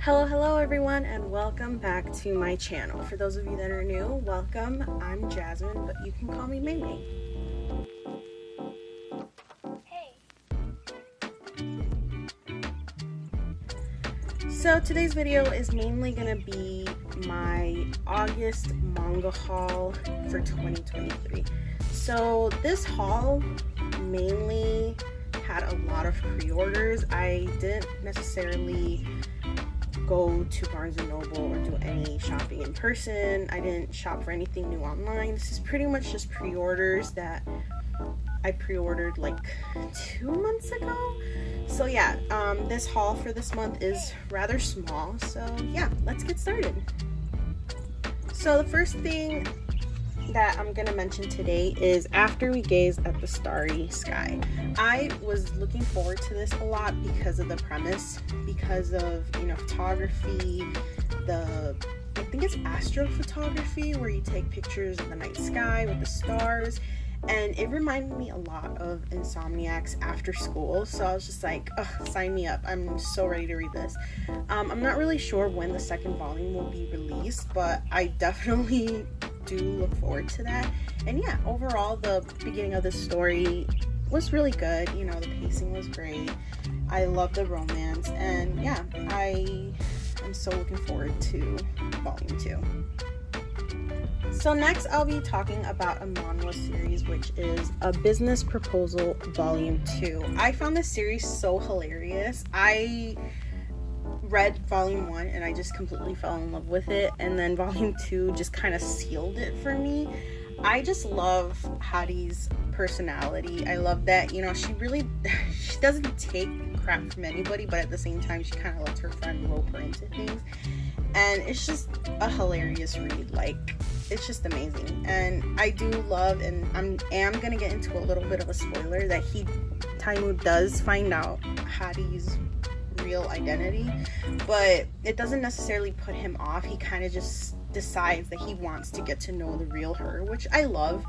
Hello everyone, and welcome back to my channel. For those of you that are new, welcome. I'm Jasmine, but you can call me Mei. So today's video is mainly gonna be my August manga haul for 2023. So this haul mainly had a lot of pre-orders. I didn't necessarily go to Barnes & Noble or do any shopping in person. I didn't shop for anything new online. This is pretty much just pre-orders that I pre-ordered like 2 months ago. So yeah, this haul for this month is rather small. So yeah, let's get started. So the first thing that I'm gonna mention today is After We Gaze at the Starry Sky. I was looking forward to this a lot because of the premise, because of, you know, photography, I think it's astrophotography, where you take pictures of the night sky with the stars, and it reminded me a lot of Insomniac's After School. So I was just like, ugh, sign me up. I'm so ready to read this. I'm not really sure when the second volume will be released, but I definitely do look forward to that. And yeah, overall the beginning of the story was really good. You know, the pacing was great. I love the romance, and yeah, I am so looking forward to volume 2. So next I'll be talking about a manga series, which is A Business Proposal Volume 2. I found this series so hilarious. I read volume 1 and I just completely fell in love with it, and then volume 2 just kind of sealed it for me. I just love Hadi's personality. I love that, you know, she doesn't take crap from anybody, but at the same time she kind of lets her friend rope her into things, and it's just a hilarious read. Like, it's just amazing. And I do love, and I am gonna get into a little bit of a spoiler, that Taimu does find out Hadi's real identity, but it doesn't necessarily put him off. He kind of just decides that he wants to get to know the real her, which I love.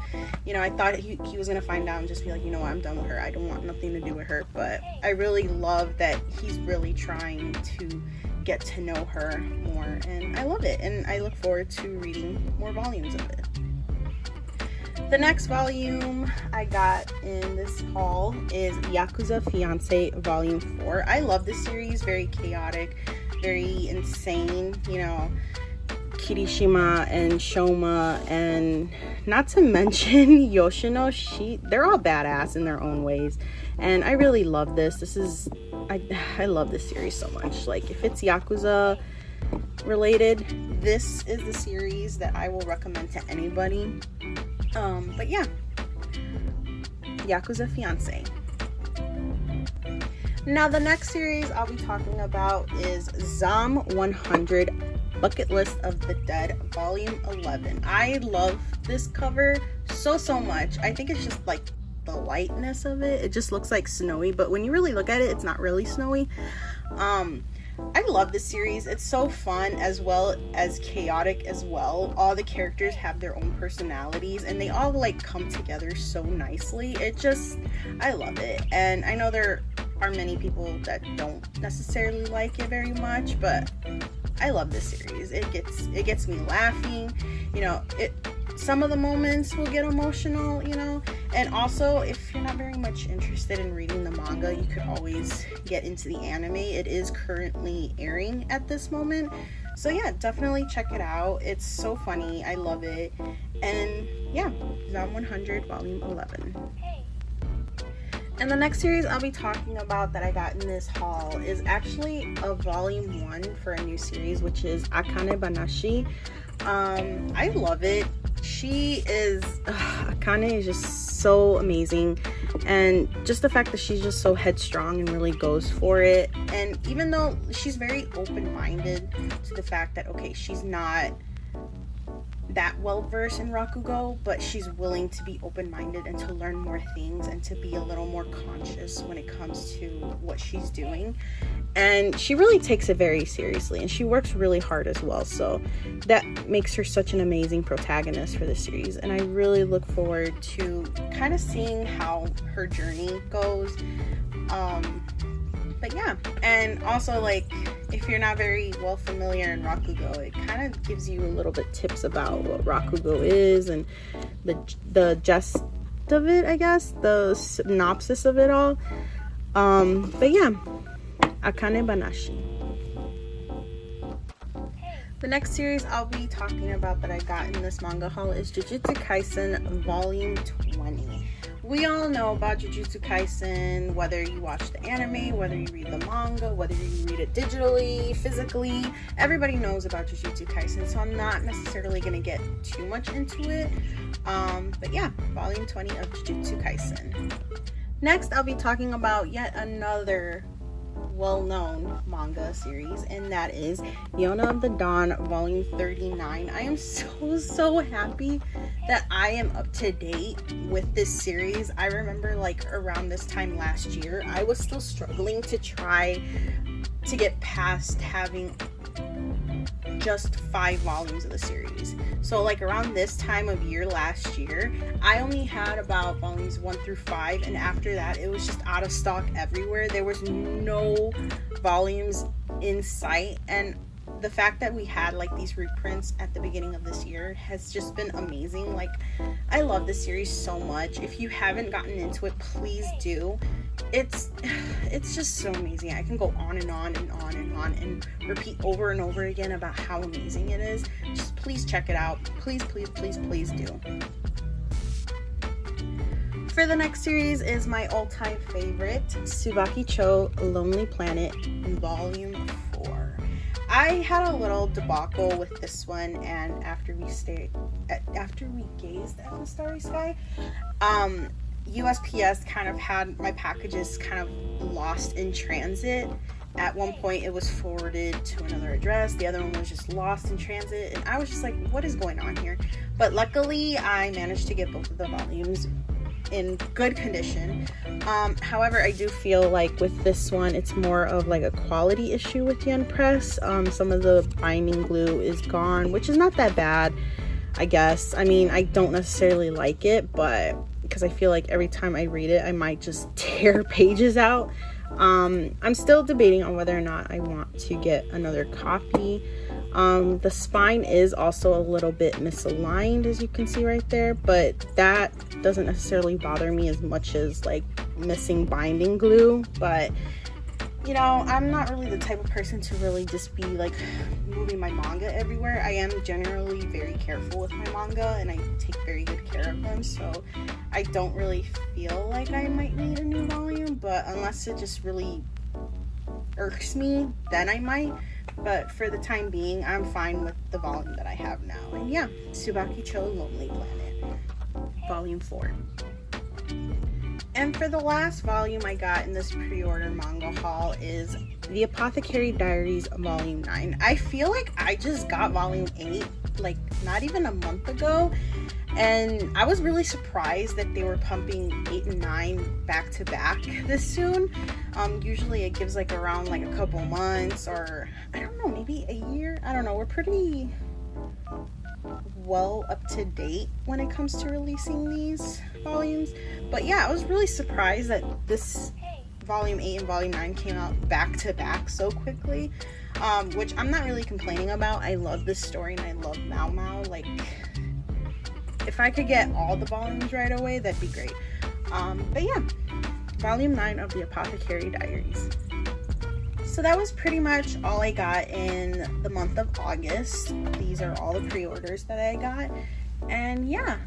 You know, I thought he was gonna find out and just be like, you know what, I'm done with her, I don't want nothing to do with her, but I really love that he's really trying to get to know her more, and I love it, and I look forward to reading more volumes of it. The next volume I got in this haul is Yakuza Fiancé Volume 4. I love this series. Very chaotic, very insane, you know, Kirishima and Shoma, and not to mention Yoshino. They're all badass in their own ways, and I really love this. I love this series so much. Like, if it's Yakuza related, this is the series that I will recommend to anybody. But yeah, Yakuza Fiancé. Now the next series I'll be talking about is ZOM 100 Bucket List of the Dead Volume 11. I love this cover so much. I think it's just like the lightness of it. It just looks like snowy, but when you really look at it, it's not really snowy. I love this series. It's so fun as well as chaotic as well. All the characters have their own personalities, and they all like come together so nicely. I love it. And I know there are many people that don't necessarily like it very much, but I love this series. It gets me laughing. You know, some of the moments will get emotional, you know. And also, if you're not very much interested in reading the manga, you could always get into the anime. It is currently airing at this moment. So yeah, definitely check it out. It's so funny. I love it. And yeah, ZOM 100 Volume 11. And the next series I'll be talking about that I got in this haul is actually a volume 1 for a new series, which is Akane-banashi. I love it. Akane is just so amazing, and just the fact that she's just so headstrong and really goes for it. And even though she's very open-minded to the fact that, okay, she's not that well versed in Rakugo, but she's willing to be open-minded and to learn more things and to be a little more conscious when it comes to what she's doing. And she really takes it very seriously, and she works really hard as well. So that makes her such an amazing protagonist for the series, and I really look forward to kind of seeing how her journey goes. But yeah, and also like if you're not very well familiar in Rakugo, it kind of gives you a little bit tips about what Rakugo is and the gist of it, I guess, the synopsis of it all. But yeah, Akane-banashi. The next series I'll be talking about that I got in this manga haul is Jujutsu Kaisen Volume 20. We all know about Jujutsu Kaisen, whether you watch the anime, whether you read the manga, whether you read it digitally, physically. Everybody knows about Jujutsu Kaisen, so I'm not necessarily going to get too much into it. But yeah, Volume 20 of Jujutsu Kaisen. Next, I'll be talking about yet another well-known manga series, and that is Yona of the Dawn Volume 39. I am so happy that I am up to date with this series. I remember like around this time last year, I was still struggling to try to get past having just 5 volumes of the series. So like around this time of year last year, I only had about volumes 1 through 5, and after that it was just out of stock everywhere. There was no volumes in sight, and the fact that we had like these reprints at the beginning of this year has just been amazing. Like, I love this series so much. If you haven't gotten into it, please do. It's just so amazing. I can go on and on and on and on and repeat over and over again about how amazing it is. Just please check it out. Please do. For the next series is my all-time favorite, Tsubaki-chou Lonely Planet Volume 4. I had a little debacle with this one, and after we gazed at the starry sky, USPS kind of had my packages kind of lost in transit. At one point it was forwarded to another address, the other one was just lost in transit, and I was just like, what is going on here? But luckily I managed to get both of the volumes in good condition. However, I do feel like with this one it's more of like a quality issue with Yen Press. Some of the binding glue is gone, which is not that bad, I guess. I mean, I don't necessarily like it, but because I feel like every time I read it I might just tear pages out. I'm still debating on whether or not I want to get another copy. The spine is also a little bit misaligned, as you can see right there, but that doesn't necessarily bother me as much as like missing binding glue. But you know, I'm not really the type of person to really just be like moving my manga everywhere. I am generally very careful with my manga and I take very good care of them, so I don't really feel like I might need a new volume, but unless it just really irks me, then I might. But for the time being, I'm fine with the volume that I have now. And yeah, Tsubaki-chou Lonely Planet Volume 4. And for the last volume I got in this pre-order manga haul is the Apothecary Diaries Volume 9. I feel like I just got Volume 8 like not even a month ago, and I was really surprised that they were pumping 8 and 9 back to back this soon. Usually it gives like around like a couple months, or I don't know, maybe a year. I don't know. We're pretty well up to date when it comes to releasing these volumes. But yeah, I was really surprised that this Volume 8 and Volume 9 came out back to back so quickly, which I'm not really complaining about. I love this story and I love Mao Mao. Like, if I could get all the volumes right away, that'd be great. But yeah, Volume 9 of the Apothecary Diaries. So that was pretty much all I got in the month of August. These are all the pre-orders that I got. And yeah,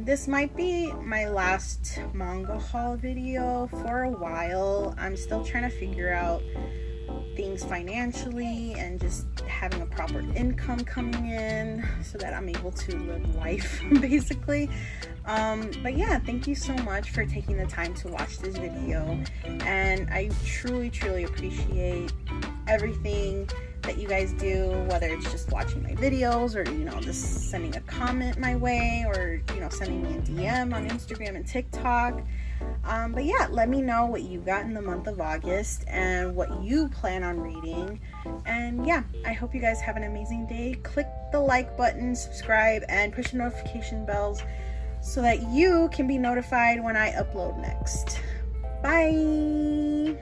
this might be my last manga haul video for a while. I'm still trying to figure out things financially and just having a proper income coming in so that I'm able to live life basically. But yeah, thank you so much for taking the time to watch this video, and I truly appreciate everything that you guys do, whether it's just watching my videos or, you know, just sending a comment my way, or, you know, sending me a DM on Instagram and TikTok. But yeah, let me know what you got in the month of August and what you plan on reading. And yeah, I hope you guys have an amazing day. Click the like button, subscribe, and push the notification bells so that you can be notified when I upload next. Bye!